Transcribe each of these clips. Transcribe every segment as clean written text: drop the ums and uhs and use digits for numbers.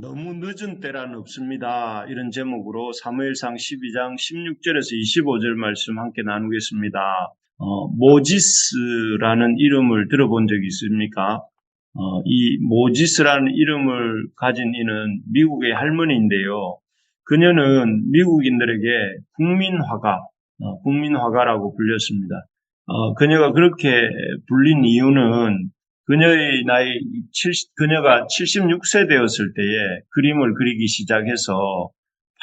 너무 늦은 때란 없습니다. 이런 제목으로 사무엘상 12장 16절에서 25절 말씀 함께 나누겠습니다. 모지스라는 이름을 들어본 적이 있습니까? 이 모지스라는 이름을 가진 이는 미국의 할머니인데요. 그녀는 미국인들에게 국민화가라고 불렸습니다. 그녀가 그렇게 불린 이유는 그녀가 76세 되었을 때에 그림을 그리기 시작해서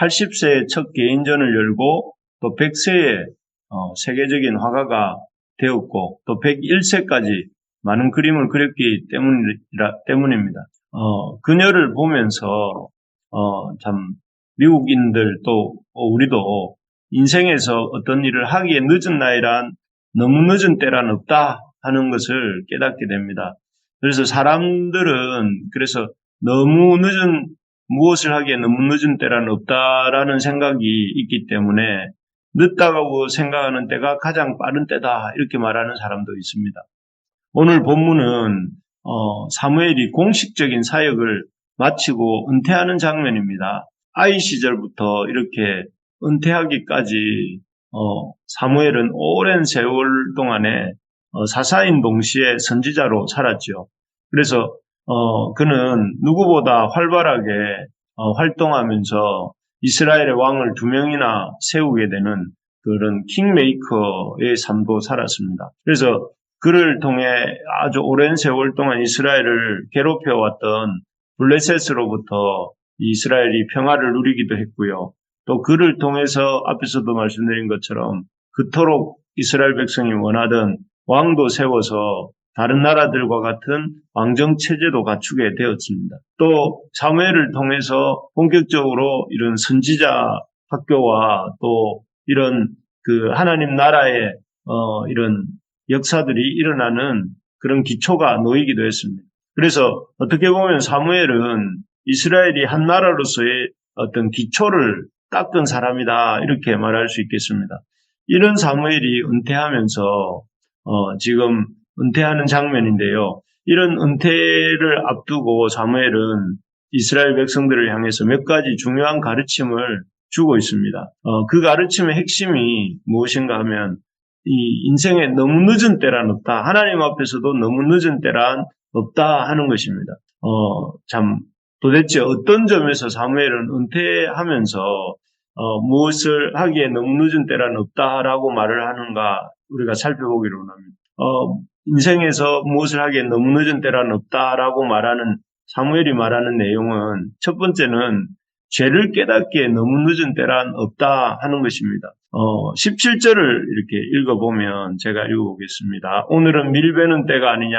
80세에 첫 개인전을 열고 또 100세에 세계적인 화가가 되었고 또 101세까지 많은 그림을 그렸기 때문입니다. 그녀를 보면서 참 미국인들 또 우리도 인생에서 어떤 일을 하기에 늦은 나이란 너무 늦은 때란 없다 하는 것을 깨닫게 됩니다. 그래서 사람들은 무엇을 하기에 너무 늦은 때란 없다라는 생각이 있기 때문에 늦다고 생각하는 때가 가장 빠른 때다 이렇게 말하는 사람도 있습니다. 오늘 본문은 사무엘이 공식적인 사역을 마치고 은퇴하는 장면입니다. 아이 시절부터 이렇게 은퇴하기까지 사무엘은 오랜 세월 동안에 사사인 동시에 선지자로 살았죠. 그래서 그는 누구보다 활발하게 활동하면서 이스라엘의 왕을 2명이나 세우게 되는 그런 킹메이커의 삶도 살았습니다. 그래서 그를 통해 아주 오랜 세월 동안 이스라엘을 괴롭혀왔던 블레셋으로부터 이스라엘이 평화를 누리기도 했고요. 또 그를 통해서 앞에서도 말씀드린 것처럼 그토록 이스라엘 백성이 원하던 왕도 세워서 다른 나라들과 같은 왕정 체제도 갖추게 되었습니다. 또 사무엘을 통해서 본격적으로 이런 선지자 학교와 또 이런 하나님 나라의 이런 역사들이 일어나는 그런 기초가 놓이기도 했습니다. 그래서 어떻게 보면 사무엘은 이스라엘이 한 나라로서의 어떤 기초를 닦은 사람이다 이렇게 말할 수 있겠습니다. 이런 사무엘이 은퇴하면서 지금 은퇴하는 장면인데요. 이런 은퇴를 앞두고 사무엘은 이스라엘 백성들을 향해서 몇 가지 중요한 가르침을 주고 있습니다. 그 가르침의 핵심이 무엇인가 하면 이 인생에 너무 늦은 때란 없다. 하나님 앞에서도 너무 늦은 때란 없다 하는 것입니다. 도대체 어떤 점에서 사무엘은 은퇴하면서 무엇을 하기에 너무 늦은 때란 없다라고 말을 하는가 우리가 살펴보기로 합니다. 인생에서 무엇을 하기에 너무 늦은 때란 없다라고 말하는 사무엘이 말하는 내용은 첫 번째는 죄를 깨닫기에 너무 늦은 때란 없다 하는 것입니다. 17절을 이렇게 읽어보면 제가 읽어보겠습니다. 오늘은 밀베는 때가 아니냐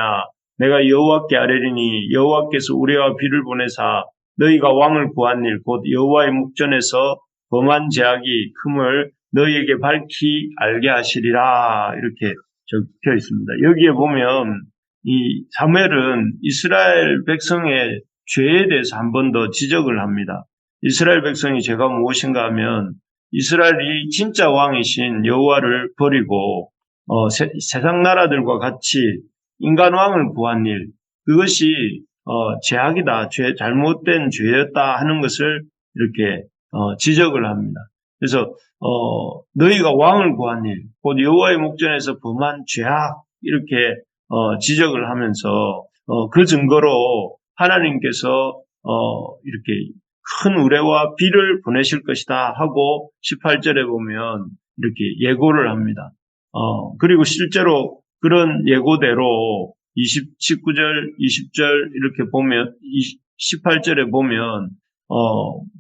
내가 여호와께 아뢰리니 여호와께서 우레와 비를 보내사 너희가 왕을 구한 일 곧 여호와의 묵전에서 범한 죄악이 큼을 너희에게 밝히 알게 하시리라 이렇게 적혀 있습니다. 여기에 보면 이 사무엘은 이스라엘 백성의 죄에 대해서 한 번 더 지적을 합니다. 이스라엘 백성이 죄가 무엇인가 하면 이스라엘이 진짜 왕이신 여호와를 버리고 세상 나라들과 같이 인간 왕을 구한 일 그것이 죄악이다, 잘못된 죄였다 하는 것을 이렇게 지적을 합니다. 그래서 너희가 왕을 구한 일, 곧 여호와의 목전에서 범한 죄악 이렇게 지적을 하면서 그 증거로 하나님께서 이렇게 큰 우레와 비를 보내실 것이다 하고 18절에 보면 이렇게 예고를 합니다. 그리고 실제로 그런 예고대로 19절, 20절 이렇게 보면 18절에 보면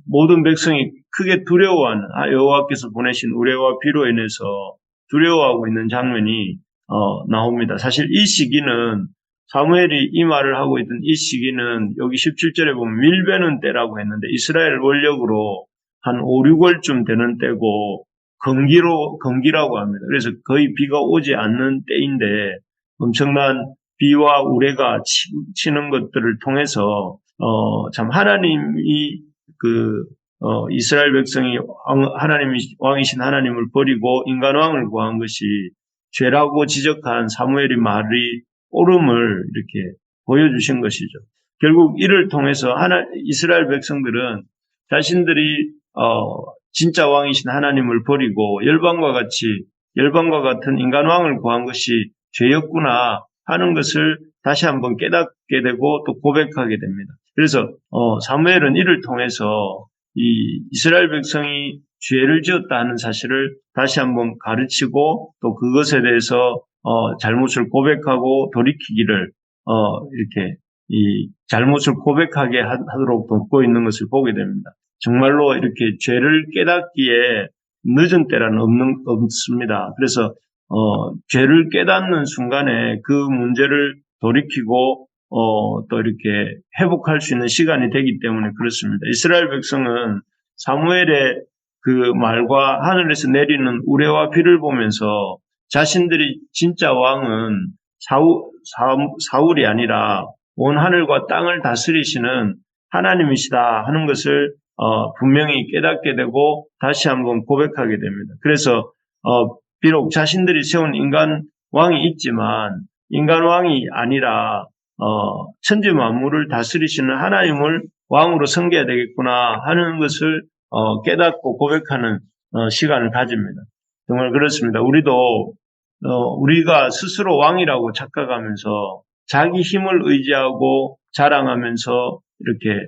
모든 백성이 크게 두려워하는 여호와께서 보내신 우레와 비로 인해서 두려워하고 있는 장면이 나옵니다. 사실 이 시기는 사무엘이 이 말을 하고 있던 이 시기는 여기 17절에 보면 밀베는 때라고 했는데 이스라엘 원력으로 한 5, 6월쯤 되는 때고 건기라고 합니다. 그래서 거의 비가 오지 않는 때인데 엄청난 비와 우레가 치는 것들을 통해서 참 하나님이 이스라엘 백성이 왕이신 하나님을 버리고 인간 왕을 구한 것이 죄라고 지적한 사무엘의 말이 옳음을 이렇게 보여주신 것이죠. 결국 이를 통해서 이스라엘 백성들은 자신들이 진짜 왕이신 하나님을 버리고 열방과 같은 인간 왕을 구한 것이 죄였구나 하는 것을 다시 한번 깨닫게 되고 또 고백하게 됩니다. 그래서 사무엘은 이를 통해서 이 이스라엘 백성이 죄를 지었다 하는 사실을 다시 한번 가르치고 또 그것에 대해서 잘못을 고백하고 돌이키기를 이렇게 이 잘못을 고백하게 하도록 돕고 있는 것을 보게 됩니다. 정말로 이렇게 죄를 깨닫기에 늦은 때란 없습니다. 그래서 죄를 깨닫는 순간에 그 문제를 돌이키고 또 이렇게 회복할 수 있는 시간이 되기 때문에 그렇습니다. 이스라엘 백성은 사무엘의 그 말과 하늘에서 내리는 우레와 비를 보면서 자신들이 진짜 왕은 사울이 아니라 온 하늘과 땅을 다스리시는 하나님이시다 하는 것을 분명히 깨닫게 되고 다시 한번 고백하게 됩니다. 그래서 비록 자신들이 세운 인간 왕이 있지만 인간 왕이 아니라 천지 만물을 다스리시는 하나님을 왕으로 섬겨야 되겠구나 하는 것을 깨닫고 고백하는 시간을 가집니다. 정말 그렇습니다. 우리가 스스로 왕이라고 착각하면서 자기 힘을 의지하고 자랑하면서 이렇게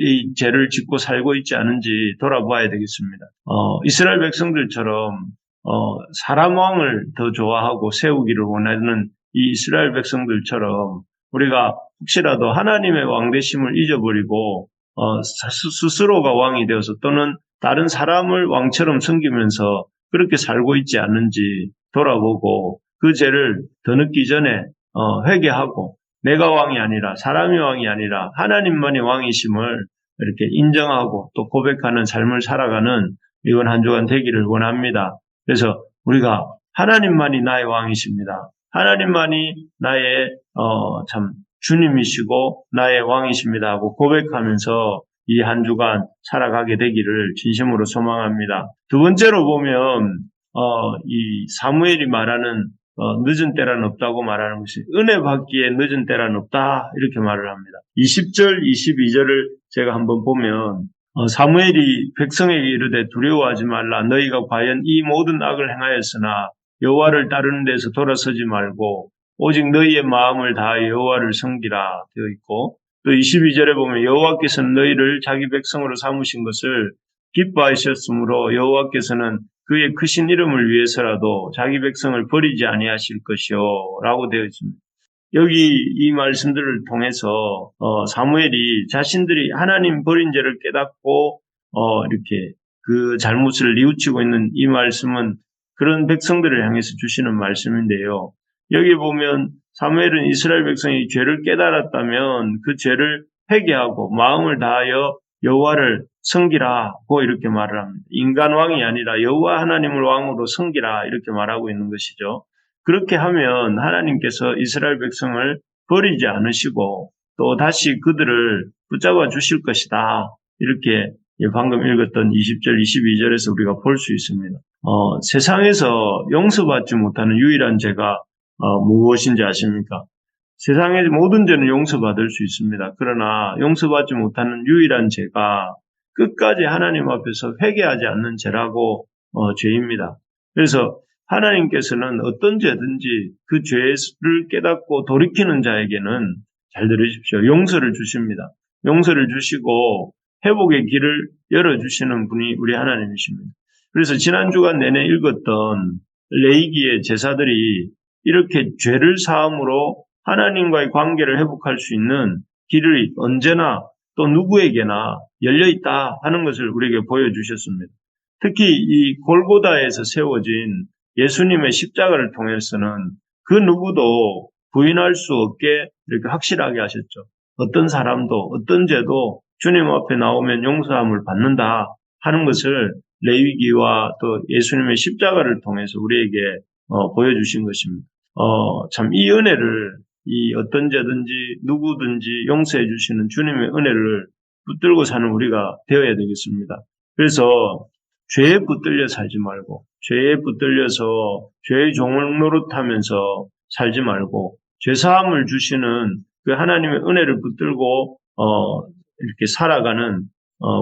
이 죄를 짓고 살고 있지 않은지 돌아봐야 되겠습니다. 이스라엘 백성들처럼 사람 왕을 더 좋아하고 세우기를 원하는 이 이스라엘 백성들처럼 우리가 혹시라도 하나님의 왕되심을 잊어버리고 스스로가 왕이 되어서 또는 다른 사람을 왕처럼 섬기면서 그렇게 살고 있지 않는지 돌아보고 그 죄를 더 늦기 전에 회개하고 내가 왕이 아니라 사람이 왕이 아니라 하나님만이 왕이심을 이렇게 인정하고 또 고백하는 삶을 살아가는 이번 한 주간 되기를 원합니다. 그래서 우리가 하나님만이 나의 왕이십니다. 하나님만이 나의 참 주님이시고 나의 왕이십니다 하고 고백하면서 이 한 주간 살아가게 되기를 진심으로 소망합니다. 두 번째로 보면 이 사무엘이 말하는 늦은 때란 없다고 말하는 것이 은혜 받기에 늦은 때란 없다 이렇게 말을 합니다. 20절, 22절을 제가 한번 보면 사무엘이 백성에게 이르되 두려워하지 말라. 너희가 과연 이 모든 악을 행하였으나 여호와를 따르는 데서 돌아서지 말고 오직 너희의 마음을 다하여 여호와를 섬기라 되어 있고 또 22절에 보면 여호와께서는 너희를 자기 백성으로 삼으신 것을 기뻐하셨으므로 여호와께서는 그의 크신 이름을 위해서라도 자기 백성을 버리지 아니하실 것이요 라고 되어 있습니다. 여기 이 말씀들을 통해서 사무엘이 자신들이 하나님 버린 죄를 깨닫고 이렇게 그 잘못을 뉘우치고 있는 이 말씀은 그런 백성들을 향해서 주시는 말씀인데요. 여기 보면 사무엘은 이스라엘 백성이 죄를 깨달았다면 그 죄를 회개하고 마음을 다하여 여호와를 섬기라고 이렇게 말을 합니다. 인간 왕이 아니라 여호와 하나님을 왕으로 섬기라 이렇게 말하고 있는 것이죠. 그렇게 하면 하나님께서 이스라엘 백성을 버리지 않으시고 또 다시 그들을 붙잡아 주실 것이다. 이렇게 방금 읽었던 20절, 22절에서 우리가 볼 수 있습니다. 세상에서 용서받지 못하는 유일한 죄가 무엇인지 아십니까? 세상의 모든 죄는 용서받을 수 있습니다. 그러나 용서받지 못하는 유일한 죄가 끝까지 하나님 앞에서 회개하지 않는 죄라고 죄입니다. 그래서 하나님께서는 어떤 죄든지 그 죄를 깨닫고 돌이키는 자에게는 잘 들으십시오. 용서를 주십니다. 용서를 주시고 회복의 길을 열어주시는 분이 우리 하나님이십니다. 그래서 지난 주간 내내 읽었던 레위기의 제사들이 이렇게 죄를 사함으로 하나님과의 관계를 회복할 수 있는 길이 언제나 또 누구에게나 열려있다 하는 것을 우리에게 보여주셨습니다. 특히 이 골고다에서 세워진 예수님의 십자가를 통해서는 그 누구도 부인할 수 없게 이렇게 확실하게 하셨죠. 어떤 사람도 어떤 죄도 주님 앞에 나오면 용서함을 받는다 하는 것을 레위기와 또 예수님의 십자가를 통해서 우리에게 보여주신 것입니다. 참 이 은혜를 이 어떤 죄든지 누구든지 용서해 주시는 주님의 은혜를 붙들고 사는 우리가 되어야 되겠습니다. 그래서 죄에 붙들려 살지 말고 죄에 붙들려서 죄의 종을 노릇하면서 살지 말고 죄사함을 주시는 그 하나님의 은혜를 붙들고 이렇게 살아가는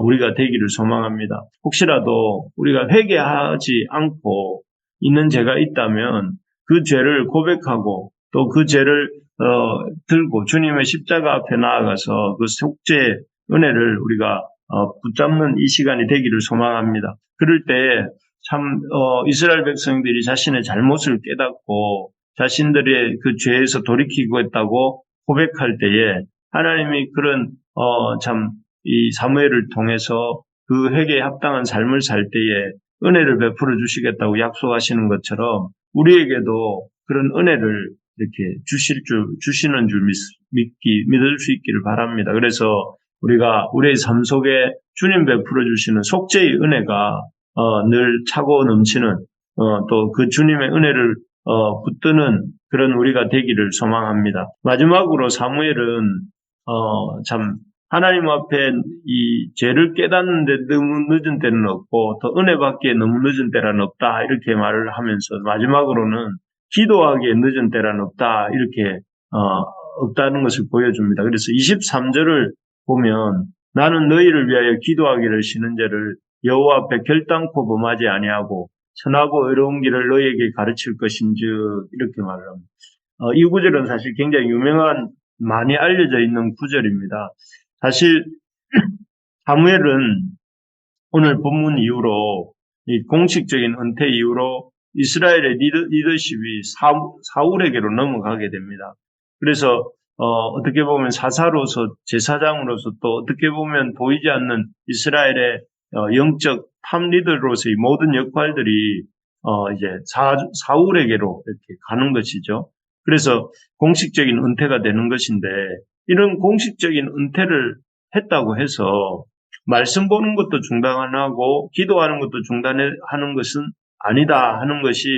우리가 되기를 소망합니다. 혹시라도 우리가 회개하지 않고 있는 죄가 있다면 그 죄를 고백하고 또 그 죄를 들고 주님의 십자가 앞에 나아가서 그 속죄 은혜를 우리가 붙잡는 이 시간이 되기를 소망합니다. 그럴 때 참 이스라엘 백성들이 자신의 잘못을 깨닫고 자신들의 그 죄에서 돌이키고 있다고 고백할 때에 하나님이 그런 참 이 사무엘을 통해서 그 회개에 합당한 삶을 살 때에 은혜를 베풀어 주시겠다고 약속하시는 것처럼 우리에게도 그런 은혜를 이렇게 주시는 줄 믿을 수 있기를 바랍니다. 그래서 우리가 우리의 삶 속에 주님 베풀어 주시는 속죄의 은혜가 늘 차고 넘치는 또 그 주님의 은혜를 붙드는 그런 우리가 되기를 소망합니다. 마지막으로 사무엘은 참 하나님 앞에 이 죄를 깨닫는데 너무 늦은 때는 없고 또 은혜 받기에 너무 늦은 때란 없다 이렇게 말을 하면서 마지막으로는 기도하기에 늦은 때란 없다 이렇게 없다는 것을 보여줍니다. 그래서 23절을 보면 나는 너희를 위하여 기도하기를 쉬는 죄를 여호와 앞에 결단코 범하지 아니하고 선하고 의로운 길을 너희에게 가르칠 것인즉 이렇게 말을 합니다. 이 구절은 사실 굉장히 유명한 많이 알려져 있는 구절입니다. 사실 사무엘은 오늘 본문 이후로 이 공식적인 은퇴 이후로 이스라엘의 리더십이 사울에게로 넘어가게 됩니다. 그래서 어떻게 보면 사사로서 제사장으로서 또 어떻게 보면 보이지 않는 이스라엘의 영적 탑 리더로서의 모든 역할들이 이제 사울에게로 이렇게 가는 것이죠. 그래서 공식적인 은퇴가 되는 것인데 이런 공식적인 은퇴를 했다고 해서 말씀 보는 것도 중단하고 기도하는 것도 중단하는 것은 아니다 하는 것이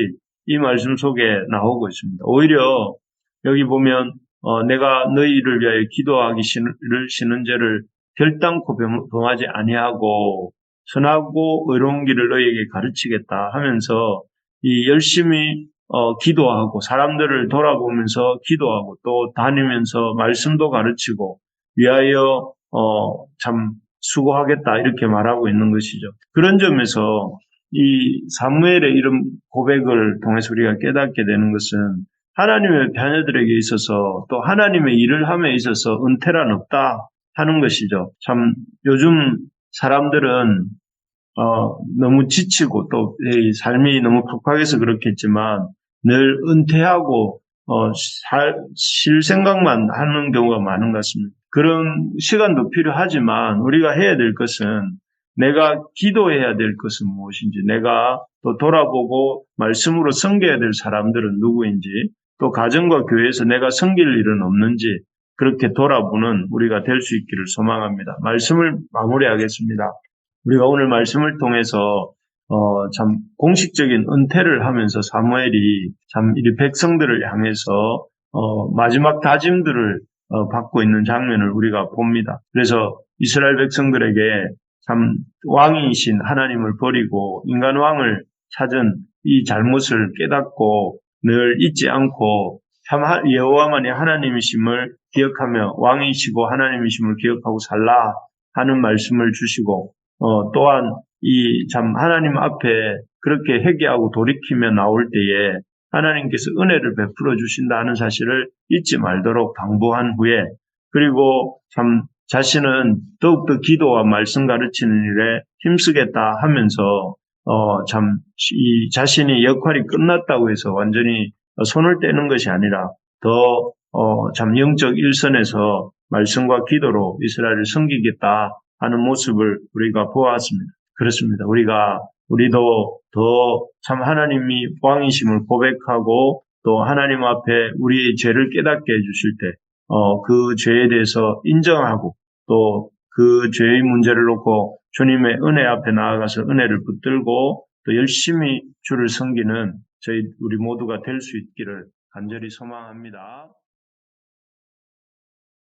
이 말씀 속에 나오고 있습니다. 오히려 여기 보면 내가 너희를 위하여 기도하기 쉬는 죄를 결단코 범하지 아니하고 선하고 의로운 길을 너희에게 가르치겠다 하면서 이 열심히 기도하고 사람들을 돌아보면서 기도하고 또 다니면서 말씀도 가르치고 위하여 참 수고하겠다 이렇게 말하고 있는 것이죠. 그런 점에서 이 사무엘의 이런 고백을 통해서 우리가 깨닫게 되는 것은 하나님의 자녀들에게 있어서 또 하나님의 일을 함에 있어서 은퇴란 없다 하는 것이죠. 참 요즘 사람들은 너무 지치고 또 삶이 너무 팍팍해서 그렇겠지만 늘 은퇴하고 쉴 생각만 하는 경우가 많은 것 같습니다. 그런 시간도 필요하지만 우리가 해야 될 것은 내가 기도해야 될 것은 무엇인지 내가 또 돌아보고 말씀으로 섬겨야 될 사람들은 누구인지 또 가정과 교회에서 내가 섬길 일은 없는지 그렇게 돌아보는 우리가 될 수 있기를 소망합니다. 말씀을 마무리하겠습니다. 우리가 오늘 말씀을 통해서 참 공식적인 은퇴를 하면서 사무엘이 참 이 백성들을 향해서 마지막 다짐들을 받고 있는 장면을 우리가 봅니다. 그래서 이스라엘 백성들에게 참 왕이신 하나님을 버리고 인간 왕을 찾은 이 잘못을 깨닫고 늘 잊지 않고 참 여호와만이 하나님이심을 기억하며 왕이시고 하나님이심을 기억하고 살라 하는 말씀을 주시고 또한 이 참 하나님 앞에 그렇게 회개하고 돌이키며 나올 때에 하나님께서 은혜를 베풀어 주신다는 사실을 잊지 말도록 당부한 후에 그리고 참 자신은 더욱더 기도와 말씀 가르치는 일에 힘쓰겠다 하면서 참 이 자신이 역할이 끝났다고 해서 완전히 손을 떼는 것이 아니라 더 참 영적 일선에서 말씀과 기도로 이스라엘을 섬기겠다 하는 모습을 우리가 보았습니다. 그렇습니다. 우리도 더 참 하나님이 왕이심을 고백하고 또 하나님 앞에 우리의 죄를 깨닫게 해주실 때, 그 죄에 대해서 인정하고 또 그 죄의 문제를 놓고 주님의 은혜 앞에 나아가서 은혜를 붙들고 또 열심히 주를 섬기는 우리 모두가 될 수 있기를 간절히 소망합니다.